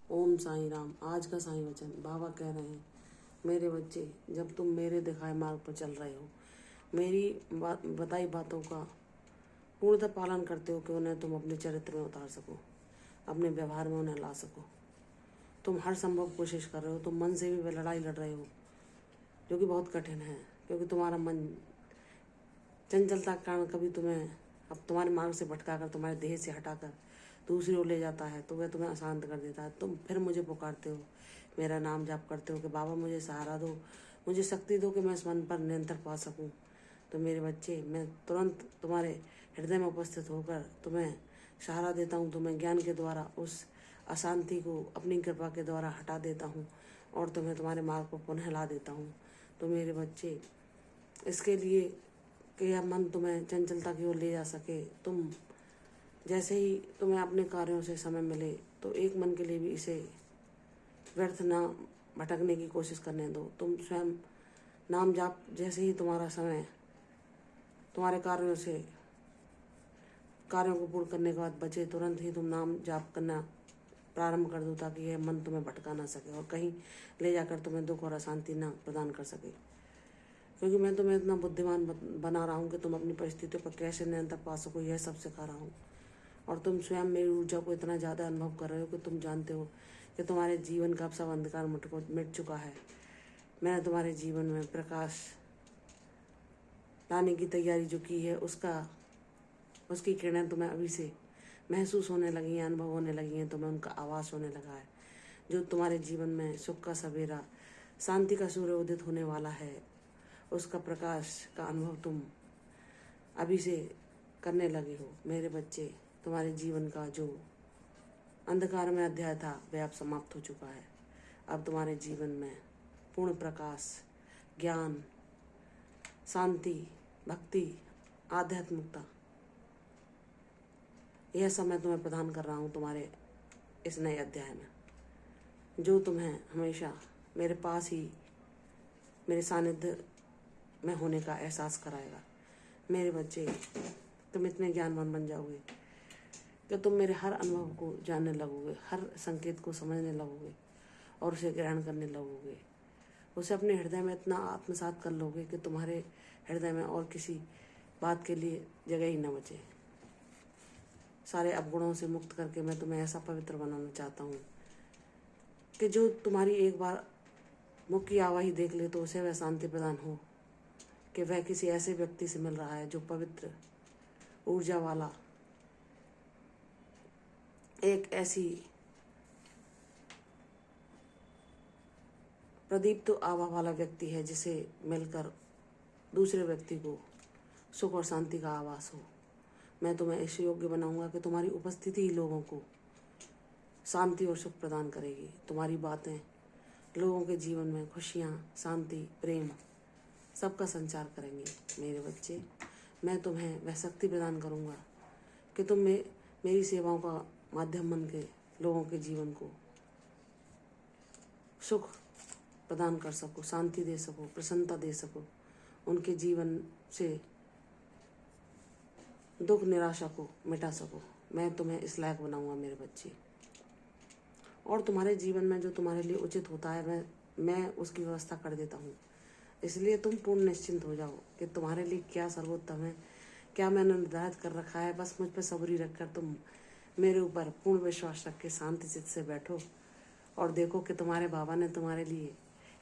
ओम साईं राम। आज का साईं वचन बाबा कह रहे हैं, मेरे बच्चे, जब तुम मेरे दिखाए मार्ग पर चल रहे हो, मेरी बताई बातों का पूर्णतः पालन करते हो कि उन्हें तुम अपने चरित्र में उतार सको, अपने व्यवहार में उन्हें ला सको। तुम हर संभव कोशिश कर रहे हो, तुम मन से भी वह लड़ाई लड़ रहे हो जो कि बहुत कठिन है, क्योंकि तुम्हारा मन चंचलता के कारण कभी तुम्हें अब तुम्हारे मार्ग से भटकाकर तुम्हारे देह से हटाकर दूसरी ओर ले जाता है, तो वह तुम्हें अशांत कर देता है। तुम फिर मुझे पुकारते हो, मेरा नाम जाप करते हो कि बाबा मुझे सहारा दो, मुझे शक्ति दो कि मैं इस मन पर नियंत्रण पा सकूं। तो मेरे बच्चे, मैं तुरंत तुम्हारे हृदय में उपस्थित होकर तुम्हें सहारा देता हूँ, तुम्हें ज्ञान के द्वारा उस अशांति को अपनी कृपा के द्वारा हटा देता हूँ और तुम्हें तुम्हारे मार्ग पर पुनः ला देता हूँ। तो मेरे बच्चे, इसके लिए कि यह मन तुम्हें चंचलता की ओर ले जा सके, तुम जैसे ही तुम्हें अपने कार्यों से समय मिले तो एक मन के लिए भी इसे व्यर्थ ना भटकने की कोशिश करने दो। तुम स्वयं नाम जाप, जैसे ही तुम्हारा समय तुम्हारे कार्यों को पूर्ण करने के बाद बचे, तुरंत ही तुम नाम जाप करना प्रारंभ कर दो, ताकि यह मन तुम्हें भटका ना सके और कहीं ले जाकर तुम्हें दुख और अशांति ना प्रदान कर सके। क्योंकि मैं तुम्हें इतना बुद्धिमान बना रहा हूँ कि तुम अपनी परिस्थितियों पर कैसे नियंत्रण पा सको, यह सब सिखा रहा हूँ। और तुम स्वयं मेरी ऊर्जा को इतना ज़्यादा अनुभव कर रहे हो कि तुम जानते हो कि तुम्हारे जीवन का अब सब अंधकार मिट चुका है। मैंने तुम्हारे जीवन में प्रकाश लाने की तैयारी जो की है, उसकी किरणें तुम्हें अभी से महसूस होने लगी हैं, अनुभव होने लगी हैं, तुम्हें उनका आवाज़ होने लगा है। जो तुम्हारे जीवन में सुख का सवेरा, शांति का सूर्य उदित होने वाला है, उसका प्रकाश का अनुभव तुम अभी से करने लगे हो। मेरे बच्चे, तुम्हारे जीवन का जो अंधकार में अध्याय था वह अब समाप्त हो चुका है। अब तुम्हारे जीवन में पूर्ण प्रकाश, ज्ञान, शांति, भक्ति, आध्यात्मिकता, यह समय तुम्हें प्रदान कर रहा हूँ तुम्हारे इस नए अध्याय में, जो तुम्हें हमेशा मेरे पास ही, मेरे सानिध्य में होने का एहसास कराएगा। मेरे बच्चे, तुम इतने ज्ञानवान बन जाओगे कि तुम मेरे हर अनुभव को जानने लगोगे, हर संकेत को समझने लगोगे और उसे ग्रहण करने लगोगे। उसे अपने हृदय में इतना आत्मसात कर लोगे कि तुम्हारे हृदय में और किसी बात के लिए जगह ही न बचे। सारे अवगुणों से मुक्त करके मैं तुम्हें ऐसा पवित्र बनाना चाहता हूँ कि जो तुम्हारी एक बार मुख की आवाज़ देख ले तो उसे वह शांति प्रदान हो कि वह किसी ऐसे व्यक्ति से मिल रहा है जो पवित्र, ऊर्जा वाला, एक ऐसी प्रदीप्त आभा वाला व्यक्ति है जिसे मिलकर दूसरे व्यक्ति को सुख और शांति का आभास हो। मैं तुम्हें ऐसे योग्य बनाऊंगा कि तुम्हारी उपस्थिति ही लोगों को शांति और सुख प्रदान करेगी। तुम्हारी बातें लोगों के जीवन में खुशियाँ, शांति, प्रेम सबका संचार करेंगे। मेरे बच्चे, मैं तुम्हें वह शक्ति प्रदान करूंगा कि तुम मेरी सेवाओं का माध्यम बन के लोगों के जीवन को सुख प्रदान कर सको, शांति दे सको, प्रसन्नता दे सको, उनके जीवन से दुख निराशा को मिटा सको। मैं तुम्हें इस लायक बनाऊंगा मेरे बच्चे। और तुम्हारे जीवन में जो तुम्हारे लिए उचित होता है मैं उसकी व्यवस्था कर देता हूँ। इसलिए तुम पूर्ण निश्चिंत हो जाओ कि तुम्हारे लिए क्या सर्वोत्तम है, क्या मैंने निर्धारित कर रखा है। बस मुझ पर सबरी रखकर तुम मेरे ऊपर पूर्ण विश्वास रख के शांति चित्त से बैठो और देखो कि तुम्हारे बाबा ने तुम्हारे लिए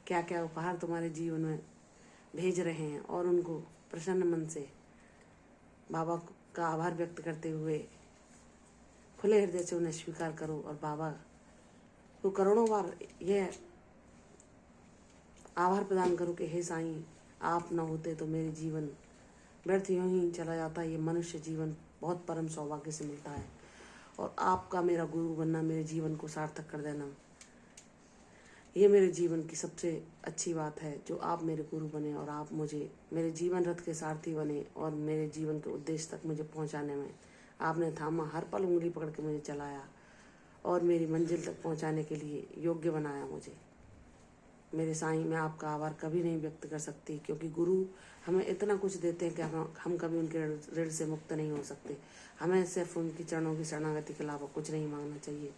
क्या क्या उपहार तुम्हारे जीवन में भेज रहे हैं, और उनको प्रसन्न मन से बाबा का आभार व्यक्त करते हुए खुले हृदय से उन्हें स्वीकार करो और बाबा को करोड़ों बार यह आभार प्रदान करो कि हे साईं, आप न होते तो मेरे जीवन व्यर्थ यूं ही चला जाता। ये मनुष्य जीवन बहुत परम सौभाग्य से मिलता है और आपका मेरा गुरु बनना, मेरे जीवन को सार्थक कर देना, ये मेरे जीवन की सबसे अच्छी बात है जो आप मेरे गुरु बने और आप मुझे मेरे जीवन रथ के सारथी बने और मेरे जीवन के उद्देश्य तक मुझे पहुंचाने में आपने थामा, हर पल उंगली पकड़ के मुझे चलाया और मेरी मंजिल तक पहुंचाने के लिए योग्य बनाया मुझे। मेरे साईं, मैं आपका आभार कभी नहीं व्यक्त कर सकती, क्योंकि गुरु हमें इतना कुछ देते हैं कि हम कभी उनके ऋण से मुक्त नहीं हो सकते। हमें सिर्फ उनकी चरणों की शरणागति के अलावा कुछ नहीं मांगना चाहिए।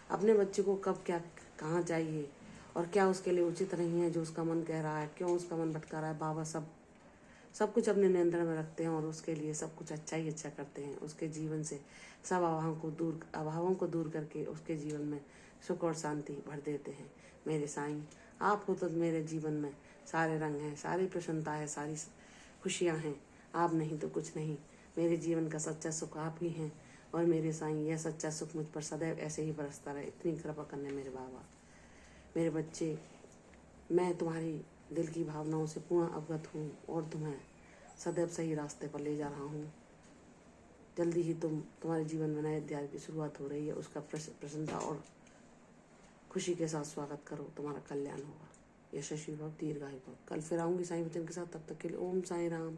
अपने बच्चे को कब क्या कहाँ चाहिए और क्या उसके लिए उचित नहीं है, जो उसका मन कह रहा है, क्यों उसका मन भटका रहा है, बाबा सब कुछ अपने नियंत्रण में रखते हैं और उसके लिए सब कुछ अच्छा ही अच्छा करते हैं। उसके जीवन से सब अभावों को दूर करके उसके जीवन में सुख और शांति भर देते हैं। मेरे साईं, आप हो तो मेरे जीवन में सारे रंग हैं, सारी प्रसन्नता है, सारी खुशियाँ हैं। आप नहीं तो कुछ नहीं। मेरे जीवन का सच्चा सुख आप ही हैं। और मेरे साईं, यह सच्चा सुख मुझ पर सदैव ऐसे ही बरसता रहे। इतनी कृपा करने मेरे बाबा। मेरे बच्चे, मैं तुम्हारी दिल की भावनाओं से पूर्ण अवगत हूँ और तुम्हें सदैव सही रास्ते पर ले जा रहा हूँ। जल्दी ही तुम्हारे जीवन में नए अध्याय की शुरुआत हो रही है। उसका प्रसन्नता और खुशी के साथ स्वागत करो। तुम्हारा कल्याण होगा। यशस्वी भव, दीर्घायु भव। कल फिर आऊँगी साईं वचन के साथ। तब तक के लिए ओम साईं राम।